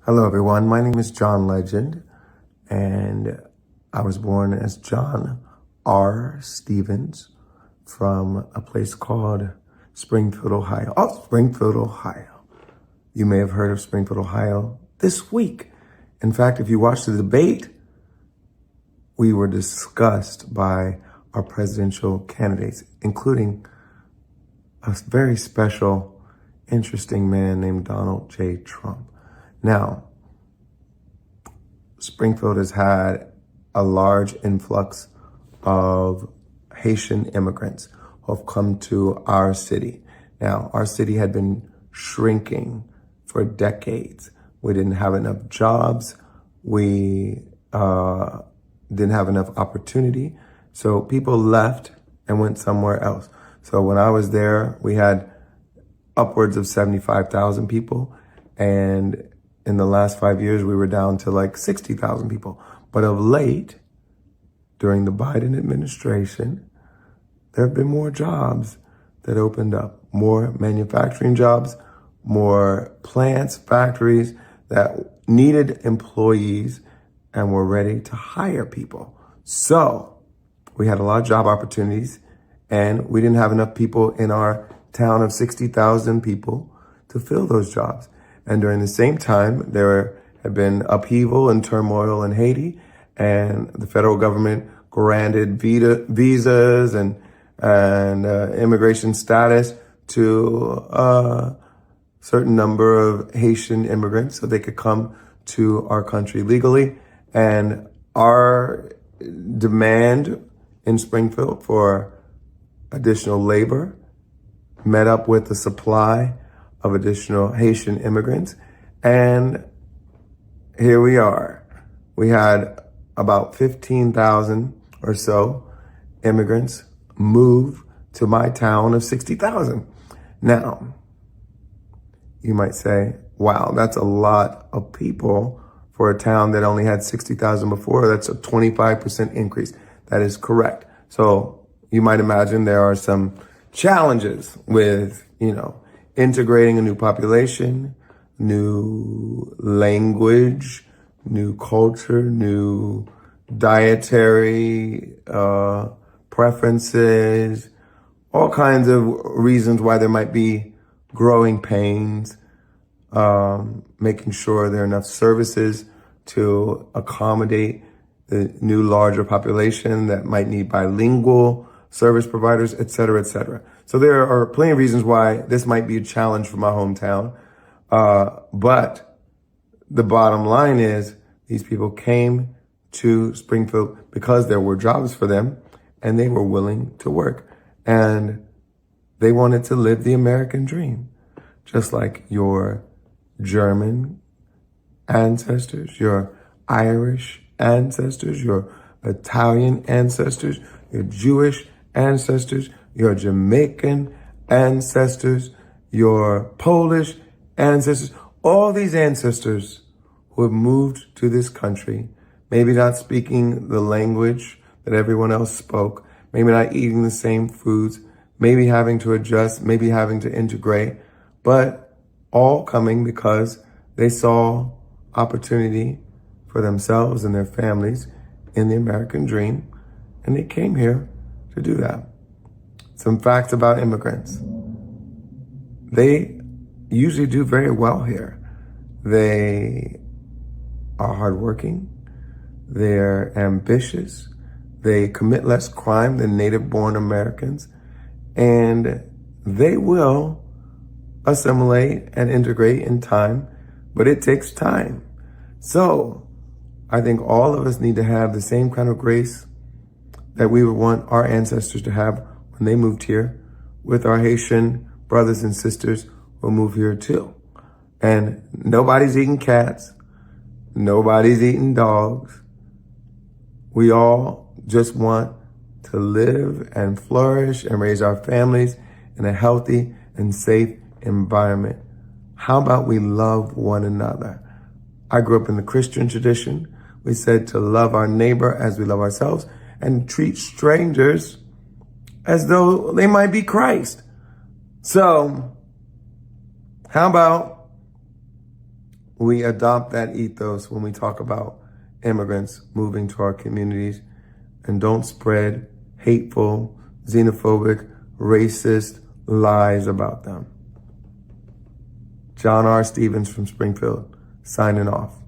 Hello, everyone. My name is John Legend, and I was born as John R. Stevens from a place called Springfield, Ohio. Oh, Springfield, Ohio. You may have heard of Springfield, Ohio this week. In fact, if you watched the debate, we were discussed by our presidential candidates, including a very special, interesting man named Donald J. Trump. Now, Springfield has had a large influx of Haitian immigrants who have come to our city. Now, our city had been shrinking for decades. We didn't have enough jobs. We didn't have enough opportunity. So people left and went somewhere else. So when I was there, we had upwards of 75,000 people. And in the last 5 years, we were down to like 60,000 people. But of late, during the Biden administration, there have been more jobs that opened up, more manufacturing jobs, more plants, factories that needed employees and were ready to hire people. So we had a lot of job opportunities, and we didn't have enough people in our town of 60,000 people to fill those jobs. And during the same time, there had been upheaval and turmoil in Haiti, and the federal government granted visas and immigration status to a certain number of Haitian immigrants so they could come to our country legally. And our demand in Springfield for additional labor met up with the supply of additional Haitian immigrants. And here we are. We had about 15,000 or so immigrants move to my town of 60,000. Now, you might say, wow, that's a lot of people for a town that only had 60,000 before. That's a 25% increase. That is correct. So you might imagine there are some challenges with, integrating a new population, new language, new culture, new dietary preferences, all kinds of reasons why there might be growing pains, making sure there are enough services to accommodate the new larger population that might need bilingual service providers, et cetera, et cetera. So there are plenty of reasons why this might be a challenge for my hometown. But the bottom line is these people came to Springfield because there were jobs for them and they were willing to work. And they wanted to live the American dream, just like your German ancestors, your Irish ancestors, your Italian ancestors, your Jewish ancestors, your Jamaican ancestors, your Polish ancestors, all these ancestors who have moved to this country, maybe not speaking the language that everyone else spoke, maybe not eating the same foods, maybe having to adjust, maybe having to integrate, but all coming because they saw opportunity for themselves and their families in the American dream, and they came here to do that. Some facts about immigrants. They usually do very well here. They are hardworking. They're ambitious. They commit less crime than native-born Americans. And they will assimilate and integrate in time, but it takes time. So I think all of us need to have the same kind of grace that we would want our ancestors to have when they moved here, with our Haitian brothers and sisters who move here too. And nobody's eating cats. Nobody's eating dogs. We all just want to live and flourish and raise our families in a healthy and safe environment. How about we love one another? I grew up in the Christian tradition. We said to love our neighbor as we love ourselves and treat strangers as though they might be Christ. So how about we adopt that ethos when we talk about immigrants moving to our communities and don't spread hateful, xenophobic, racist lies about them. John R. Stevens from Springfield, signing off.